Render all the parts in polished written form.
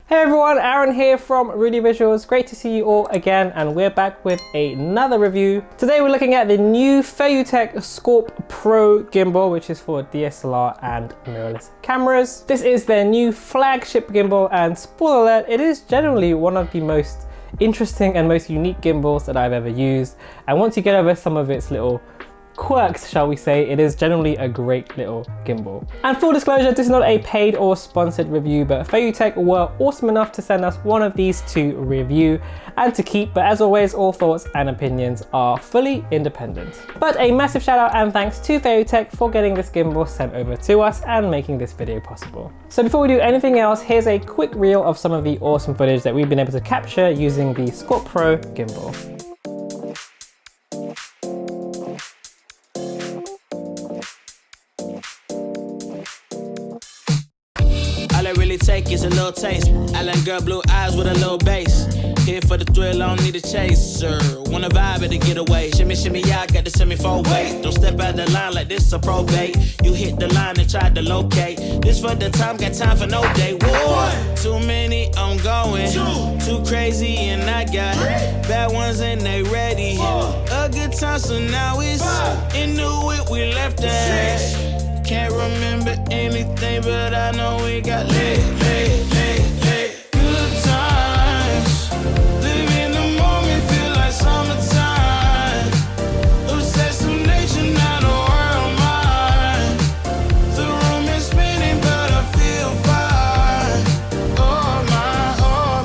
Hey everyone, Aaron here from Rudy Visuals. Great to see you all again, and we're back with another review. Today we're looking at the new Feiyutech Scorp Pro gimbal, which is for DSLR and mirrorless cameras. This is their new flagship gimbal, and spoiler alert, it is generally one of the most interesting and most unique gimbals that I've ever used. And once you get over some of its little quirks, shall we say, it is generally a great little gimbal. And full disclosure, this is not a paid or sponsored review, but Feiyutech were awesome enough to send us one of these to review and to keep, but as always, all thoughts and opinions are fully independent. But a massive shout out and thanks to Feiyutech for getting this gimbal sent over to us and making this video possible. So before we do anything else, here's a quick reel of some of the awesome footage that we've been able to capture using the Scorp Pro gimbal. All I really take is a little taste. Island girl, blue eyes with a little bass. Here for the thrill, I don't need a chaser. Wanna vibe and get away. Shimmy, shimmy, yeah, I got the semi-fold weight. Don't step out the line like this a probate. You hit the line and try to locate. This for the time, got time for no day. Whoa, too many, I'm going. Too crazy and I got bad ones and they ready. A good time, so now it's into it, we left that. Can't remember anything, but I know we got lit. Good times, live in the moment, feel like summertime. Obsessed with nature, not a world mine. The room is spinning, but I feel fine. Oh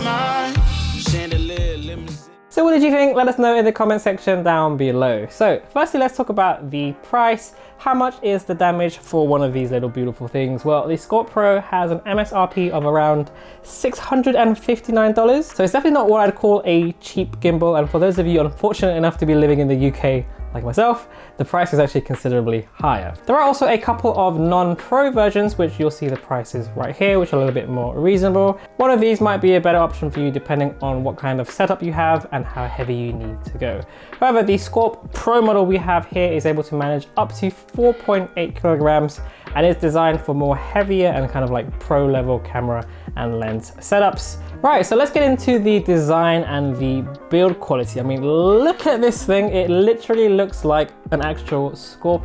my, chandelier limousine. So what did you think? Let us know in the comment section down below. So firstly, let's talk about the price. How much is the damage for one of these little beautiful things? Well, the Scorp Pro has an MSRP of around $659. So it's definitely not what I'd call a cheap gimbal. And for those of you unfortunate enough to be living in the UK, like myself, the price is actually considerably higher. There are also a couple of non-pro versions, which you'll see the prices right here, which are a little bit more reasonable. One of these might be a better option for you depending on what kind of setup you have and how heavy you need to go. However, the Scorp Pro model we have here is able to manage up to 4.8 kilograms and is designed for more heavier and kind of like pro level camera and lens setups. Right, so let's get into the design and the build quality. I mean, look at this thing. It literally looks like an actual Scorp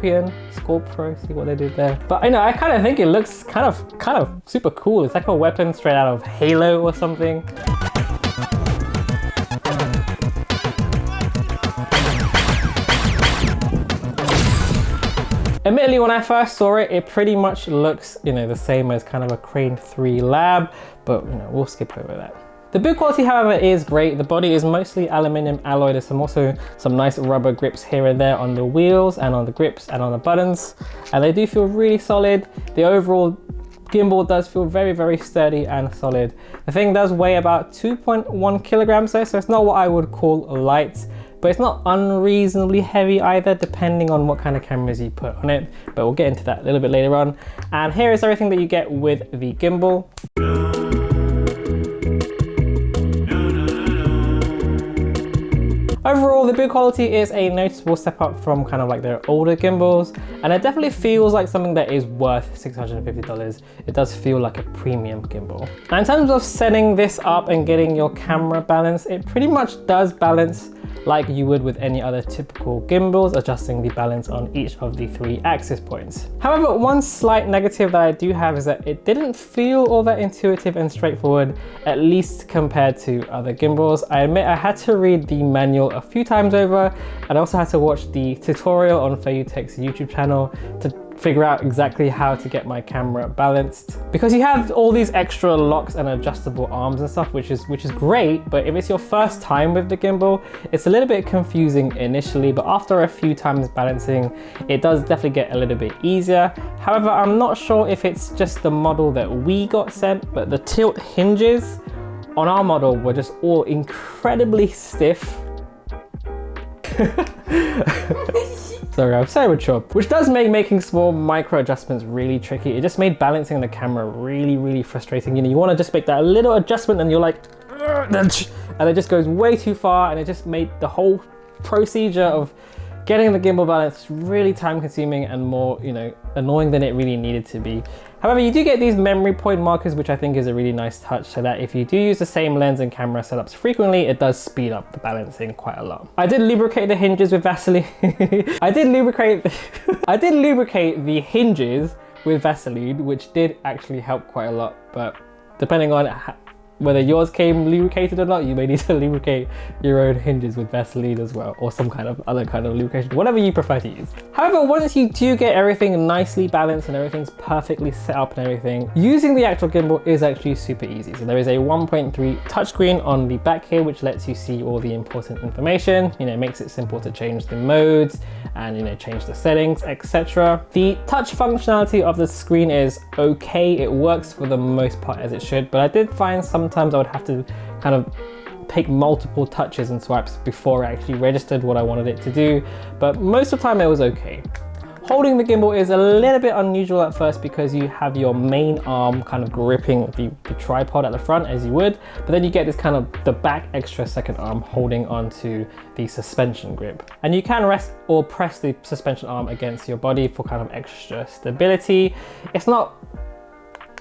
Pro, see what they did there. But I know, I kind of think it looks kind of super cool. It's like a weapon straight out of Halo or something. Admittedly, when I first saw it, it pretty much looks, the same as kind of a Crane 3 Lab, but we'll skip over that. The build quality, however, is great. The body is mostly aluminium alloy. There's also some nice rubber grips here and there on the wheels and on the grips and on the buttons, and they do feel really solid. The overall gimbal does feel very, very sturdy and solid. The thing does weigh about 2.1 kilograms though, so it's not what I would call light, but it's not unreasonably heavy either, depending on what kind of cameras you put on it. But we'll get into that a little bit later on. And here is everything that you get with the gimbal. Overall, the build quality is a noticeable step up from kind of like their older gimbals, and it definitely feels like something that is worth $650. It does feel like a premium gimbal. Now, in terms of setting this up and getting your camera balance, it pretty much does balance like you would with any other typical gimbals, adjusting the balance on each of the 3 axis points. However, one slight negative that I do have is that it didn't feel all that intuitive and straightforward, at least compared to other gimbals. I admit I had to read the manual a few times over, and I also had to watch the tutorial on Feiyutech's YouTube channel to figure out exactly how to get my camera balanced, because you have all these extra locks and adjustable arms and stuff, which is great, but if it's your first time with the gimbal, it's a little bit confusing initially, but after a few times balancing, it does definitely get a little bit easier. However, I'm not sure if it's just the model that we got sent, but the tilt hinges on our model were just all incredibly stiff. Sorry, I'm so mature. Which does make making small micro adjustments really tricky. It just made balancing the camera really, really frustrating. You want to just make that little adjustment and you're like, and it just goes way too far, and it just made the whole procedure of getting the gimbal balance really time consuming and more, annoying than it really needed to be. However, you do get these memory point markers, which I think is a really nice touch, so that if you do use the same lens and camera setups frequently, it does speed up the balancing quite a lot. I did lubricate the hinges with Vaseline. I did lubricate the hinges with Vaseline, which did actually help quite a lot, but depending on whether yours came lubricated or not, you may need to lubricate your own hinges with Vaseline as well, or some kind of other kind of lubrication, whatever you prefer to use. However, once you do get everything nicely balanced and everything's perfectly set up and everything, using the actual gimbal is actually super easy. So there is a 1.3 touchscreen on the back here, which lets you see all the important information. You know, it makes it simple to change the modes and, you know, change the settings, etc. The touch functionality of the screen is okay. It works for the most part as it should, but I did find sometimes I would have to kind of take multiple touches and swipes before I actually registered what I wanted it to do, but most of the time it was okay. Holding the gimbal is a little bit unusual at first because you have your main arm kind of gripping the tripod at the front as you would, but then you get this kind of the back extra second arm holding onto the suspension grip. And you can rest or press the suspension arm against your body for kind of extra stability. It's not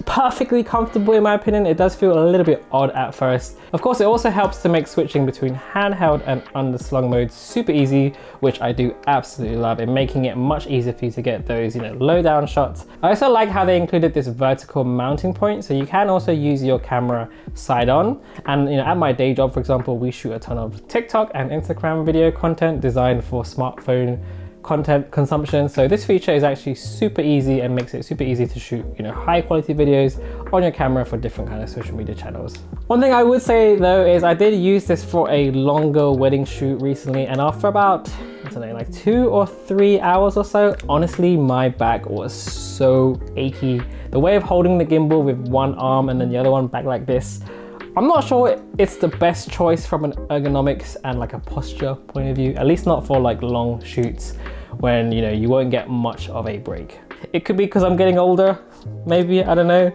perfectly comfortable in my opinion. It does feel a little bit odd at first. Of course, it also helps to make switching between handheld and underslung modes super easy, which I do absolutely love, in making it much easier for you to get those, you know, low down shots. I also like how they included this vertical mounting point, so you can also use your camera side on. And, you know, at my day job, for example, we shoot a ton of TikTok and Instagram video content designed for smartphone content consumption, so this feature is actually super easy and makes it super easy to shoot, you know, high quality videos on your camera for different kind of social media channels. One thing I would say though is I did use this for a longer wedding shoot recently, and after about, I don't know, like 2 or 3 hours or so, honestly my back was so achy. The way of holding the gimbal with one arm and then the other one back like this, I'm not sure it's the best choice from an ergonomics and like a posture point of view, at least not for like long shoots when, you know, you won't get much of a break. It could be because I'm getting older, maybe, I don't know,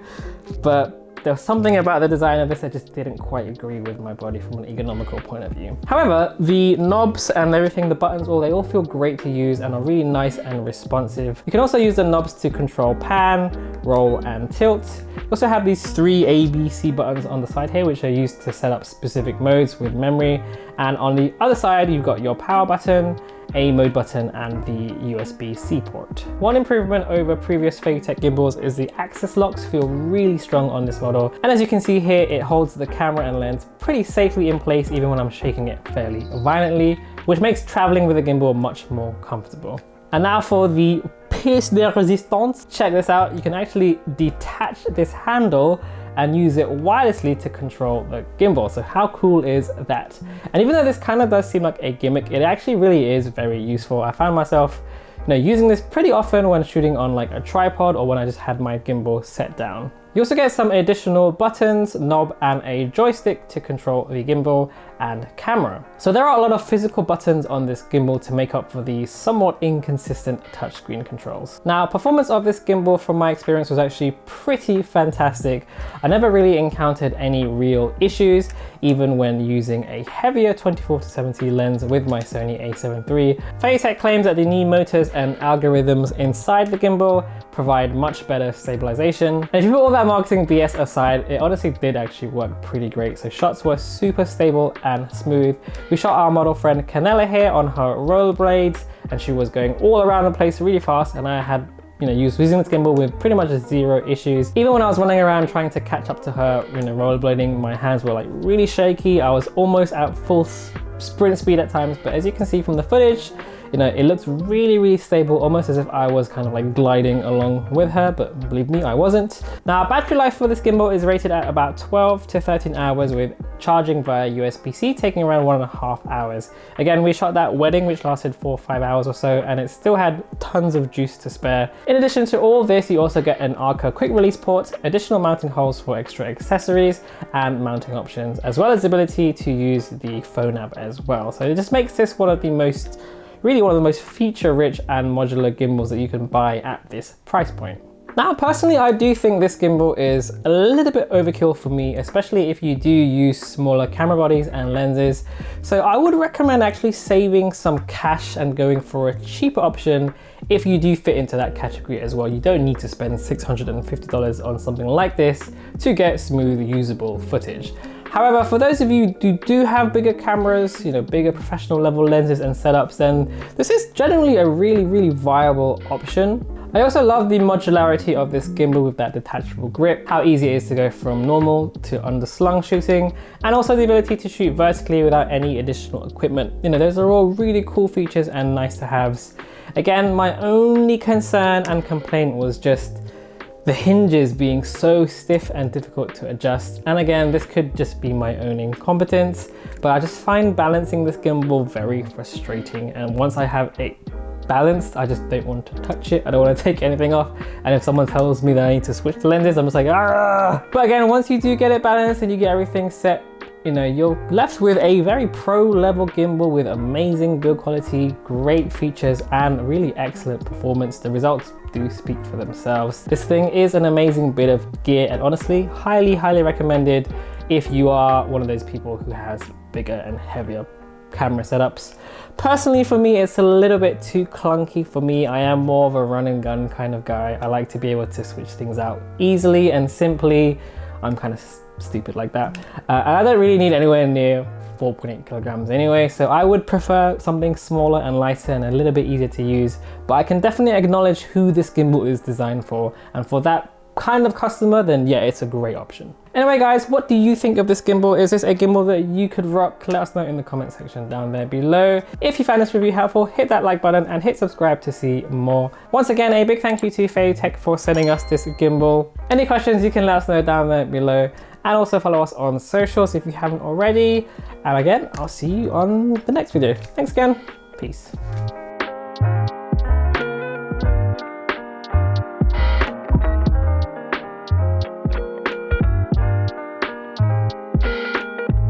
but there was something about the design of this that just didn't quite agree with my body from an ergonomical point of view. However, the knobs and everything, the buttons, they all feel great to use and are really nice and responsive. You can also use the knobs to control pan, roll, and tilt. You also have these 3 A, B, C buttons on the side here, which are used to set up specific modes with memory. And on the other side, you've got your power button, A mode button, and the USB-C port. One improvement over previous Feiyutech gimbals is the axis locks feel really strong on this model. And as you can see here, it holds the camera and lens pretty safely in place even when I'm shaking it fairly violently, which makes traveling with a gimbal much more comfortable. And now for the pièce de résistance. Check this out. You can actually detach this handle and use it wirelessly to control the gimbal. So how cool is that? And even though this kind of does seem like a gimmick, it actually really is very useful. I found myself, you know, using this pretty often when shooting on like a tripod or when I just had my gimbal set down. You also get some additional buttons, knob, and a joystick to control the gimbal and camera. So there are a lot of physical buttons on this gimbal to make up for the somewhat inconsistent touchscreen controls. Now, performance of this gimbal from my experience was actually pretty fantastic. I never really encountered any real issues, even when using a heavier 24-70 lens with my Sony a7 III. Feiyutech claims that the new motors and algorithms inside the gimbal provide much better stabilization. And if you put all that marketing BS aside, it honestly did actually work pretty great. So shots were super stable and smooth. We shot our model friend Canella here on her rollerblades, and she was going all around the place really fast, and I had, you know, using this gimbal with pretty much 0 issues. Even when I was running around trying to catch up to her, you know, rollerblading, my hands were like really shaky. I was almost at full sprint speed at times, but as you can see from the footage, you know, it looks really, really stable, almost as if I was kind of like gliding along with her, but believe me, I wasn't. Now, battery life for this gimbal is rated at about 12 to 13 hours with charging via USB-C taking around 1.5 hours. Again, we shot that wedding, which lasted 4 or 5 hours or so, and it still had tons of juice to spare. In addition to all this, you also get an Arca quick release port, additional mounting holes for extra accessories and mounting options, as well as the ability to use the phone app as well. So it just makes this one of the most feature-rich and modular gimbals that you can buy at this price point. Now, personally, I do think this gimbal is a little bit overkill for me, especially if you do use smaller camera bodies and lenses. So I would recommend actually saving some cash and going for a cheaper option if you do fit into that category as well. You don't need to spend $650 on something like this to get smooth, usable footage. However, for those of you who do have bigger cameras, you know, bigger professional level lenses and setups, then this is generally a really viable option. I also love the modularity of this gimbal with that detachable grip, how easy it is to go from normal to underslung shooting, and also the ability to shoot vertically without any additional equipment. You know, those are all really cool features and nice to haves. Again, my only concern and complaint was just the hinges being so stiff and difficult to adjust. And again, this could just be my own incompetence, but I just find balancing this gimbal very frustrating. And once I have it balanced, I just don't want to touch it. I don't want to take anything off. And if someone tells me that I need to switch the lenses, I'm just like, ah! But again, once you do get it balanced and you get everything set, you know, you're left with a very pro level gimbal with amazing build quality, great features, and really excellent performance. The results do speak for themselves. This thing is an amazing bit of gear, and honestly, highly recommended if you are one of those people who has bigger and heavier camera setups. Personally, for me, it's a little bit too clunky for me. I am more of a run and gun kind of guy. I like to be able to switch things out easily and simply. I'm kind of stupid like that. And I don't really need anywhere near 4.8 kilograms anyway, so I would prefer something smaller and lighter and a little bit easier to use. But I can definitely acknowledge who this gimbal is designed for, and for that kind of customer, then yeah, it's a great option. Anyway guys, what do you think of this gimbal? Is this a gimbal that you could rock? Let us know in the comment section down there below. If you found this review helpful, hit that like button and hit subscribe to see more. Once again, a big thank you to Feiyutech for sending us this gimbal. Any questions, you can let us know down there below. And also follow us on socials if you haven't already. And again, I'll see you on the next video. Thanks again. Peace.